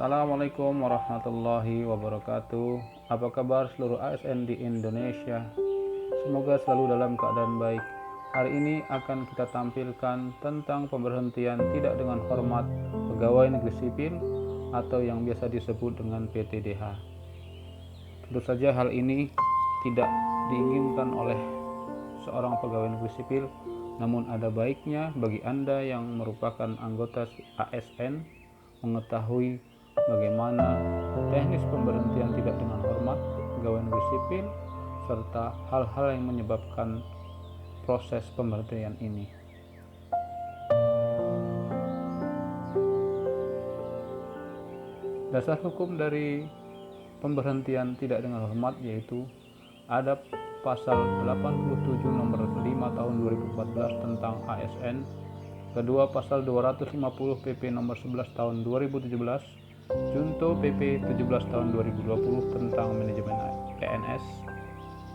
Assalamualaikum warahmatullahi wabarakatuh. Apa kabar seluruh ASN di Indonesia? Semoga selalu dalam keadaan baik. Hari ini akan kita tampilkan tentang pemberhentian tidak dengan hormat pegawai negeri sipil atau yang biasa disebut dengan PTDH. Tentu saja hal ini tidak diinginkan oleh seorang pegawai negeri sipil, namun ada baiknya bagi Anda yang merupakan anggota ASN mengetahui bagaimana teknis pemberhentian tidak dengan hormat pegawai negeri sipil serta hal-hal yang menyebabkan proses pemberhentian ini. Dasar hukum dari pemberhentian tidak dengan hormat yaitu ada pasal 87 nomor 5 tahun 2014 tentang ASN, kedua pasal 250 PP nomor 11 tahun 2017, Junto PP 17 tahun 2020 tentang manajemen PNS,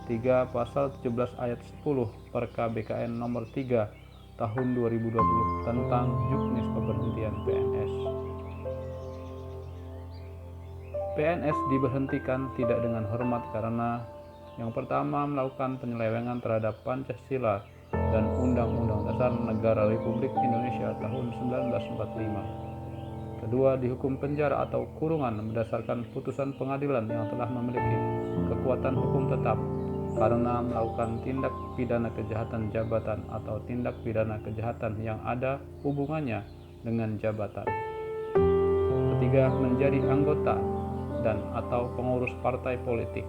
3 pasal 17 ayat 10 Perka BKN nomor 3 tahun 2020 tentang juknis pemberhentian PNS. PNS diberhentikan tidak dengan hormat karena yang pertama melakukan penyelewengan terhadap Pancasila dan Undang-Undang Dasar Negara Republik Indonesia tahun 1945. Kedua, dihukum penjara atau kurungan berdasarkan putusan pengadilan yang telah memiliki kekuatan hukum tetap karena melakukan tindak pidana kejahatan jabatan atau tindak pidana kejahatan yang ada hubungannya dengan jabatan. Ketiga, menjadi anggota dan atau pengurus partai politik.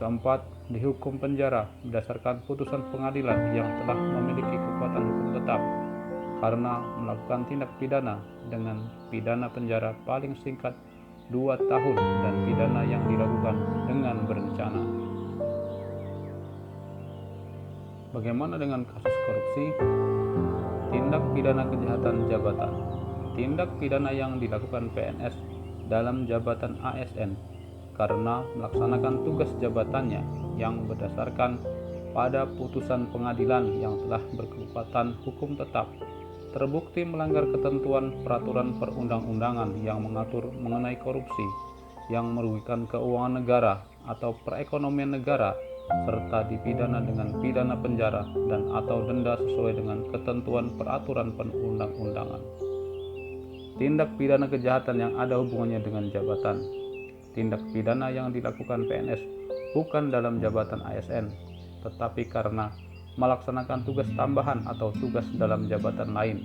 Keempat, dihukum penjara berdasarkan putusan pengadilan yang telah memiliki kekuatan hukum tetap karena melakukan tindak pidana dengan pidana penjara paling singkat 2 tahun dan pidana yang dilakukan dengan berencana. Bagaimana dengan kasus korupsi? Tindak pidana kejahatan jabatan. Tindak pidana yang dilakukan PNS dalam jabatan ASN karena melaksanakan tugas jabatannya yang berdasarkan pada putusan pengadilan yang telah berkekuatan hukum tetap, terbukti melanggar ketentuan peraturan perundang-undangan yang mengatur mengenai korupsi yang merugikan keuangan negara atau perekonomian negara, serta dipidana dengan pidana penjara dan atau denda sesuai dengan ketentuan peraturan perundang-undangan. Tindak pidana kejahatan yang ada hubungannya dengan jabatan. Tindak pidana yang dilakukan PNS bukan dalam jabatan ASN, tetapi karena melaksanakan tugas tambahan atau tugas dalam jabatan lain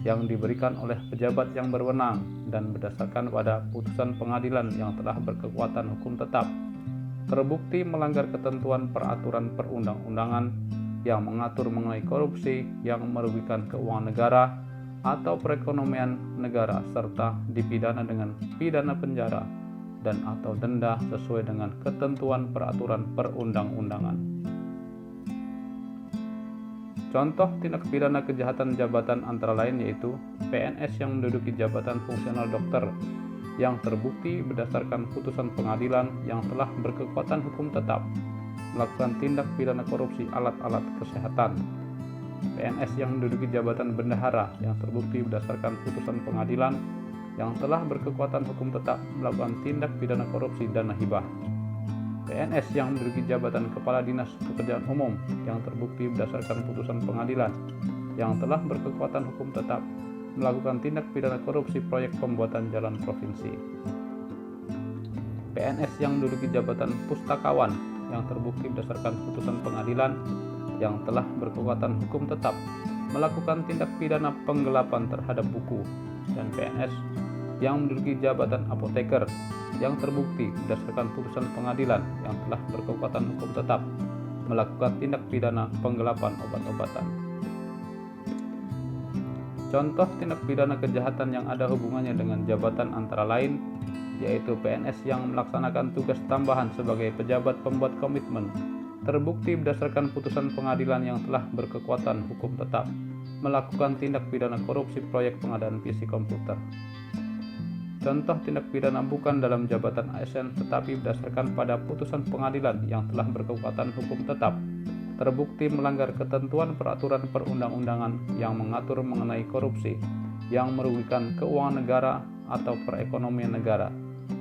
yang diberikan oleh pejabat yang berwenang dan berdasarkan pada putusan pengadilan yang telah berkekuatan hukum tetap, terbukti melanggar ketentuan peraturan perundang-undangan yang mengatur mengenai korupsi yang merugikan keuangan negara atau perekonomian negara serta dipidana dengan pidana penjara dan atau denda sesuai dengan ketentuan peraturan perundang-undangan. Contoh tindak pidana kejahatan jabatan antara lain yaitu PNS yang menduduki jabatan fungsional dokter yang terbukti berdasarkan putusan pengadilan yang telah berkekuatan hukum tetap melakukan tindak pidana korupsi alat-alat kesehatan. PNS yang menduduki jabatan bendahara yang terbukti berdasarkan putusan pengadilan yang telah berkekuatan hukum tetap melakukan tindak pidana korupsi dana hibah. PNS yang menduduki jabatan Kepala Dinas Pekerjaan Umum yang terbukti berdasarkan putusan pengadilan yang telah berkekuatan hukum tetap melakukan tindak pidana korupsi proyek pembuatan jalan provinsi. PNS yang menduduki jabatan Pustakawan yang terbukti berdasarkan putusan pengadilan yang telah berkekuatan hukum tetap melakukan tindak pidana penggelapan terhadap buku. Dan PNS yang menduduki jabatan apoteker yang terbukti berdasarkan putusan pengadilan yang telah berkekuatan hukum tetap melakukan tindak pidana penggelapan obat-obatan. Contoh tindak pidana kejahatan yang ada hubungannya dengan jabatan antara lain yaitu PNS yang melaksanakan tugas tambahan sebagai pejabat pembuat komitmen, terbukti berdasarkan putusan pengadilan yang telah berkekuatan hukum tetap melakukan tindak pidana korupsi proyek pengadaan PC komputer. Contoh tindak pidana bukan dalam jabatan ASN tetapi berdasarkan pada putusan pengadilan yang telah berkekuatan hukum tetap, terbukti melanggar ketentuan peraturan perundang-undangan yang mengatur mengenai korupsi yang merugikan keuangan negara atau perekonomian negara,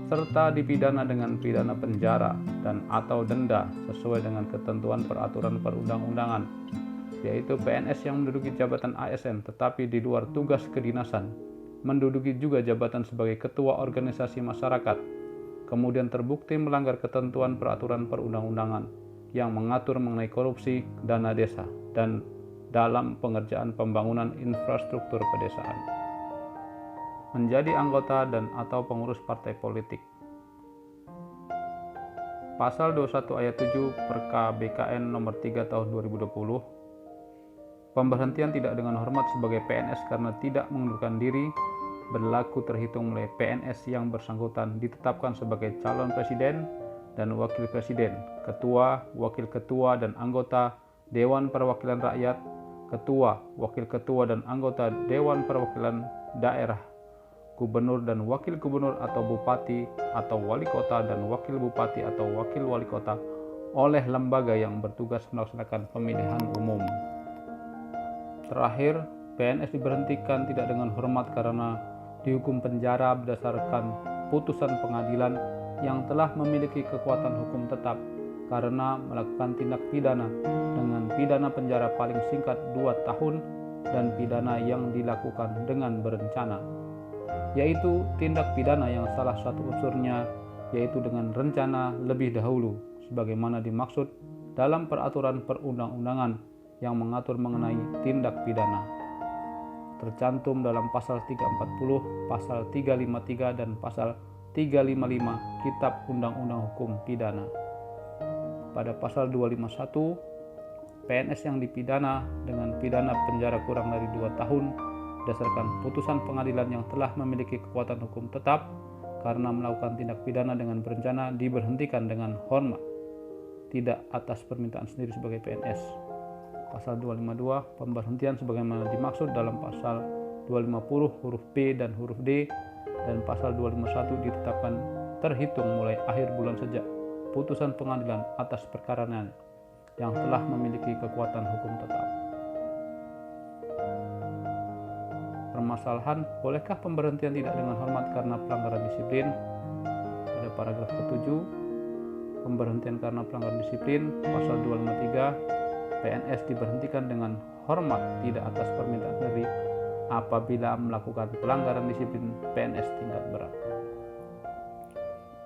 serta dipidana dengan pidana penjara dan atau denda sesuai dengan ketentuan peraturan perundang-undangan, yaitu PNS yang menduduki jabatan ASN tetapi di luar tugas kedinasan, menduduki juga jabatan sebagai ketua organisasi masyarakat, kemudian terbukti melanggar ketentuan peraturan perundang-undangan yang mengatur mengenai korupsi dana desa dan dalam pengerjaan pembangunan infrastruktur pedesaan. Menjadi anggota dan atau pengurus partai politik. Pasal 21 ayat 7 Perka BKN nomor 3 tahun 2020, pemberhentian tidak dengan hormat sebagai PNS karena tidak mengundurkan diri berlaku terhitung mulai PNS yang bersangkutan ditetapkan sebagai calon presiden dan wakil presiden, ketua, wakil ketua dan anggota Dewan Perwakilan Rakyat, ketua, wakil ketua dan anggota Dewan Perwakilan Daerah, gubernur dan wakil gubernur atau bupati atau wali kota dan wakil bupati atau wakil wali kota oleh lembaga yang bertugas melaksanakan pemilihan umum. Terakhir, PNS diberhentikan tidak dengan hormat karena dihukum penjara berdasarkan putusan pengadilan yang telah memiliki kekuatan hukum tetap karena melakukan tindak pidana dengan pidana penjara paling singkat 2 tahun dan pidana yang dilakukan dengan berencana, yaitu tindak pidana yang salah satu unsurnya yaitu dengan rencana lebih dahulu sebagaimana dimaksud dalam peraturan perundang-undangan yang mengatur mengenai tindak pidana tercantum dalam pasal 340, pasal 353 dan pasal 355 Kitab Undang-Undang Hukum Pidana. Pada pasal 251, PNS yang dipidana dengan pidana penjara kurang dari 2 tahun berdasarkan putusan pengadilan yang telah memiliki kekuatan hukum tetap karena melakukan tindak pidana dengan berencana diberhentikan dengan hormat, tidak atas permintaan sendiri sebagai PNS. Pasal 252, pemberhentian sebagaimana dimaksud dalam pasal 250 huruf B dan huruf D dan pasal 251 ditetapkan terhitung mulai akhir bulan sejak putusan pengadilan atas perkaranya yang telah memiliki kekuatan hukum tetap. Permasalahan, bolehkah pemberhentian tidak dengan hormat karena pelanggaran disiplin? Pada paragraf ke-7, pemberhentian karena pelanggaran disiplin, pasal 253, PNS diberhentikan dengan hormat tidak atas permintaan sendiri apabila melakukan pelanggaran disiplin PNS tingkat berat.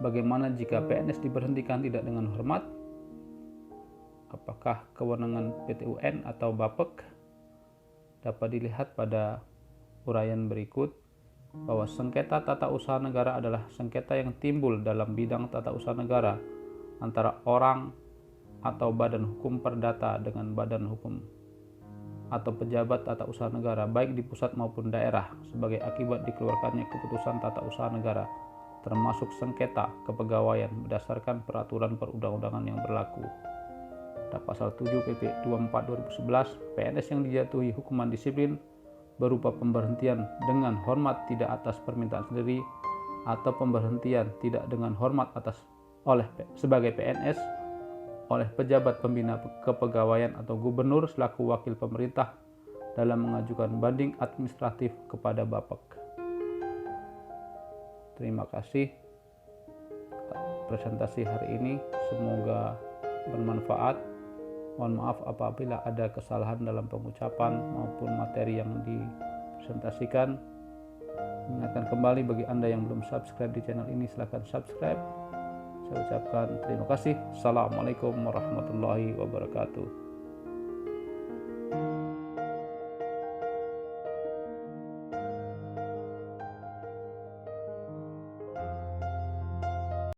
Bagaimana jika PNS diberhentikan tidak dengan hormat? Apakah kewenangan PT-UN atau BAPEK? Dapat dilihat pada uraian berikut bahwa sengketa tata usaha negara adalah sengketa yang timbul dalam bidang tata usaha negara antara orang atau badan hukum perdata dengan badan hukum atau pejabat tata usaha negara baik di pusat maupun daerah sebagai akibat dikeluarkannya keputusan tata usaha negara termasuk sengketa kepegawaian berdasarkan peraturan perundang-undangan yang berlaku. Pada pasal 7 PP 24 2011, PNS yang dijatuhi hukuman disiplin berupa pemberhentian dengan hormat tidak atas permintaan sendiri atau pemberhentian tidak dengan hormat atas sebagai PNS oleh pejabat pembina kepegawaian atau gubernur selaku wakil pemerintah dalam mengajukan banding administratif kepada BAPEK. Terima kasih presentasi hari ini, semoga bermanfaat. Mohon maaf apabila ada kesalahan dalam pengucapan maupun materi yang dipresentasikan. Ingatkan kembali bagi Anda yang belum subscribe di channel ini, silakan subscribe. Saya ucapkan terima kasih. Assalamualaikum warahmatullahi wabarakatuh.